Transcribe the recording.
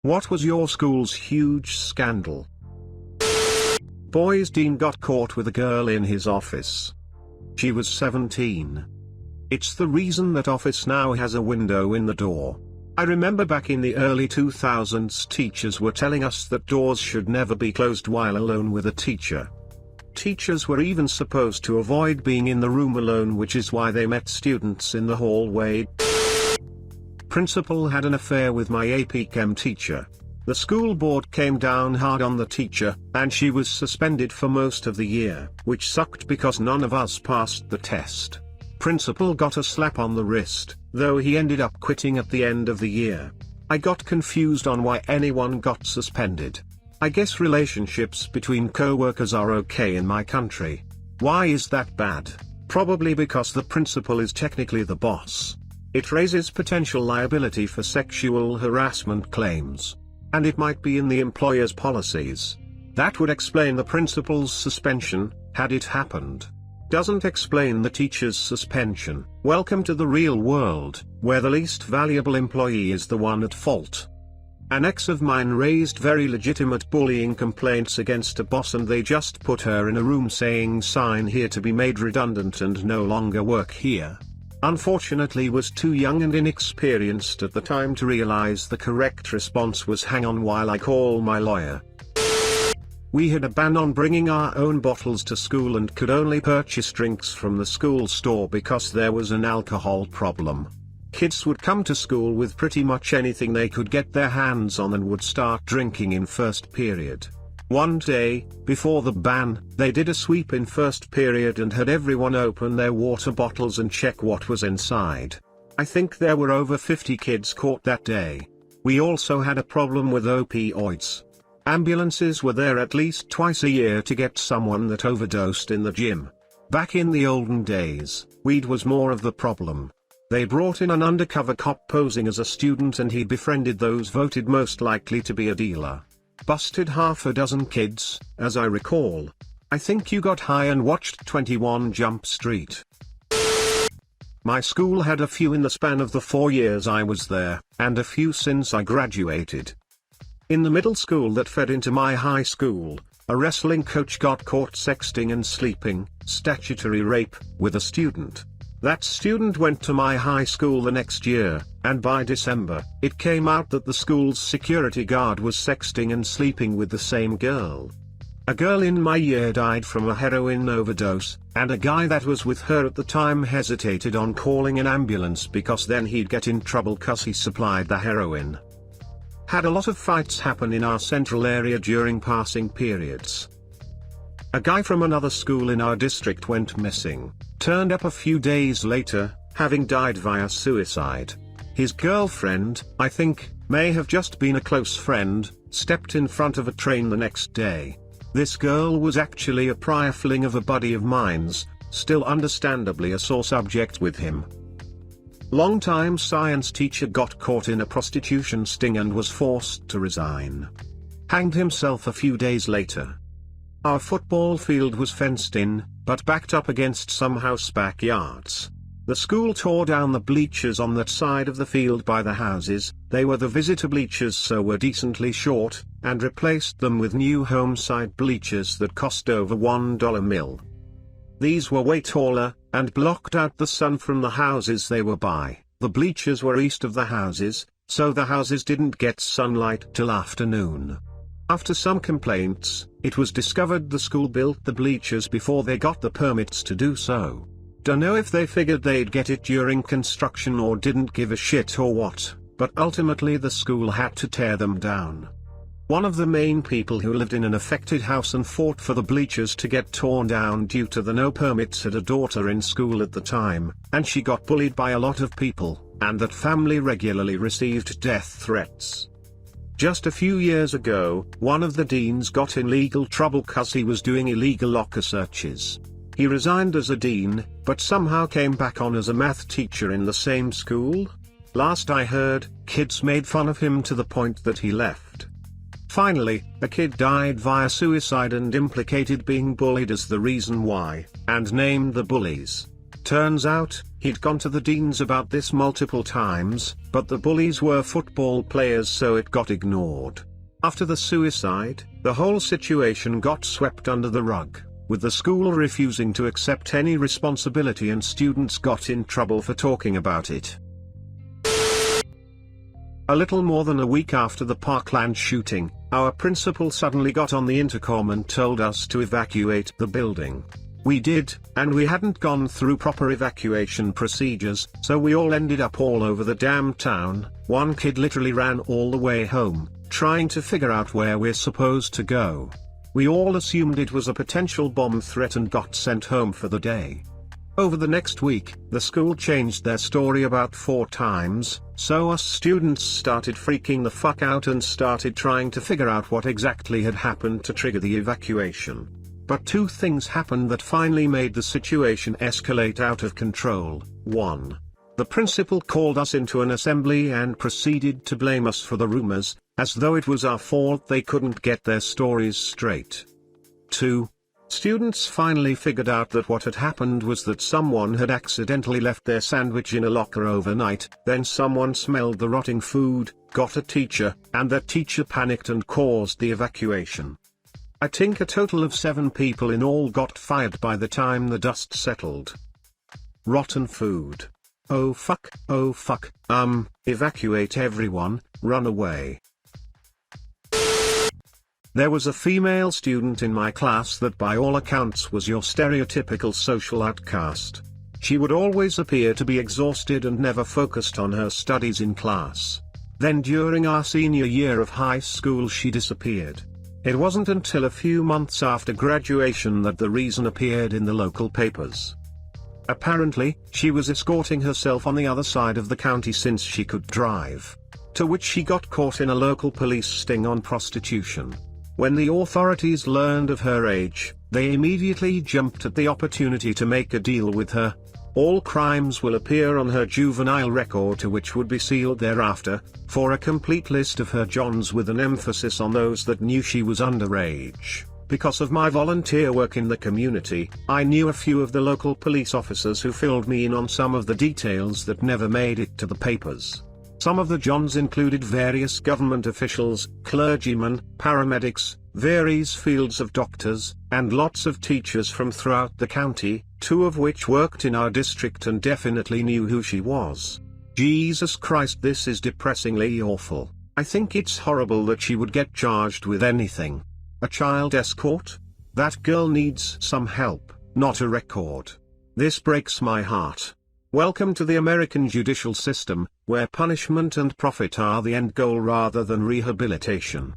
What was your school's huge scandal? Boys' dean got caught with a girl in his office. She was 17. It's the reason that office now has a window in the door. I remember back in the early 2000s teachers were telling us that doors should never be closed while alone with a teacher. Teachers were even supposed to avoid being in the room alone, which is why they met students in the hallway. Principal had an affair with my AP Chem teacher. The school board came down hard on the teacher, and she was suspended for most of the year, which sucked because none of us passed the test. Principal got a slap on the wrist, though he ended up quitting at the end of the year. I got confused on why anyone got suspended. I guess relationships between co-workers are okay in my country. Why is that bad? Probably because the principal is technically the boss. It raises potential liability for sexual harassment claims. And it might be in the employer's policies. That would explain the principal's suspension, had it happened. Doesn't explain the teacher's suspension. Welcome to the real world, where the least valuable employee is the one at fault. An ex of mine raised very legitimate bullying complaints against a boss, and they just put her in a room saying sign here to be made redundant and no longer work here. Unfortunately was too young and inexperienced at the time to realize the correct response was hang on while I call my lawyer. We had a ban on bringing our own bottles to school and could only purchase drinks from the school store because there was an alcohol problem. Kids would come to school with pretty much anything they could get their hands on and would start drinking in first period. One day, before the ban, they did a sweep in first period and had everyone open their water bottles and check what was inside. I think there were over 50 kids caught that day. We also had a problem with opioids. Ambulances were there at least twice a year to get someone that overdosed in the gym. Back in the olden days, weed was more of the problem. They brought in an undercover cop posing as a student and he befriended those voted most likely to be a dealer. Busted half a dozen kids, as I recall. I think you got high and watched 21 Jump Street. My school had a few in the span of the 4 years I was there, and a few since I graduated. In the middle school that fed into my high school, a wrestling coach got caught sexting and sleeping, statutory rape, with a student. That student went to my high school the next year, and by December, it came out that the school's security guard was sexting and sleeping with the same girl. A girl in my year died from a heroin overdose, and a guy that was with her at the time hesitated on calling an ambulance because then he'd get in trouble cause he supplied the heroin. Had a lot of fights happen in our central area during passing periods. A guy from another school in our district went missing, turned up a few days later, having died via suicide. His girlfriend, I think, may have just been a close friend, stepped in front of a train the next day. This girl was actually a prior fling of a buddy of mine's, still understandably a sore subject with him. Longtime science teacher got caught in a prostitution sting and was forced to resign. Hanged himself a few days later. Our football field was fenced in, but backed up against some house backyards. The school tore down the bleachers on that side of the field by the houses, they were the visitor bleachers so were decently short, and replaced them with new home side bleachers that cost over $1 mil. These were way taller, and blocked out the sun from the houses they were by. The bleachers were east of the houses, so the houses didn't get sunlight till afternoon. After some complaints, it was discovered the school built the bleachers before they got the permits to do so. Dunno if they figured they'd get it during construction or didn't give a shit or what, but ultimately the school had to tear them down. One of the main people who lived in an affected house and fought for the bleachers to get torn down due to the no permits had a daughter in school at the time, and she got bullied by a lot of people, and that family regularly received death threats. Just a few years ago, one of the deans got in legal trouble cause he was doing illegal locker searches. He resigned as a dean, but somehow came back on as a math teacher in the same school. Last I heard, kids made fun of him to the point that he left. Finally, a kid died via suicide and implicated being bullied as the reason why, and named the bullies. Turns out, He'd gone to the deans about this multiple times, but the bullies were football players, so it got ignored. After the suicide, the whole situation got swept under the rug, with the school refusing to accept any responsibility, and students got in trouble for talking about it. A little more than a week after the Parkland shooting, our principal suddenly got on the intercom and told us to evacuate the building. We did, and we hadn't gone through proper evacuation procedures, so we all ended up all over the damn town. One kid literally ran all the way home, trying to figure out where we're supposed to go. We all assumed it was a potential bomb threat and got sent home for the day. Over the next week, the school changed their story about 4 times, so us students started freaking the fuck out and started trying to figure out what exactly had happened to trigger the evacuation. But 2 things happened that finally made the situation escalate out of control. 1. The principal called us into an assembly and proceeded to blame us for the rumors, as though it was our fault they couldn't get their stories straight. 2. Students finally figured out that what had happened was that someone had accidentally left their sandwich in a locker overnight, then someone smelled the rotting food, got a teacher, and that teacher panicked and caused the evacuation. I think a total of 7 people in all got fired by the time the dust settled. Rotten food. Oh fuck, evacuate everyone, run away. There was a female student in my class that by all accounts was your stereotypical social outcast. She would always appear to be exhausted and never focused on her studies in class. Then during our senior year of high school she disappeared. It wasn't until a few months after graduation that the reason appeared in the local papers. Apparently, she was escorting herself on the other side of the county since she could drive. To which she got caught in a local police sting on prostitution. When the authorities learned of her age, they immediately jumped at the opportunity to make a deal with her. All crimes will appear on her juvenile record, to which would be sealed thereafter, for a complete list of her Johns with an emphasis on those that knew she was underage. Because of my volunteer work in the community, I knew a few of the local police officers who filled me in on some of the details that never made it to the papers. Some of the Johns included various government officials, clergymen, paramedics, various fields of doctors, and lots of teachers from throughout the county, 2 of which worked in our district and definitely knew who she was. Jesus Christ, this is depressingly awful. I think it's horrible that she would get charged with anything. A child escort? That girl needs some help, not a record. This breaks my heart. Welcome to the American judicial system, where punishment and profit are the end goal rather than rehabilitation.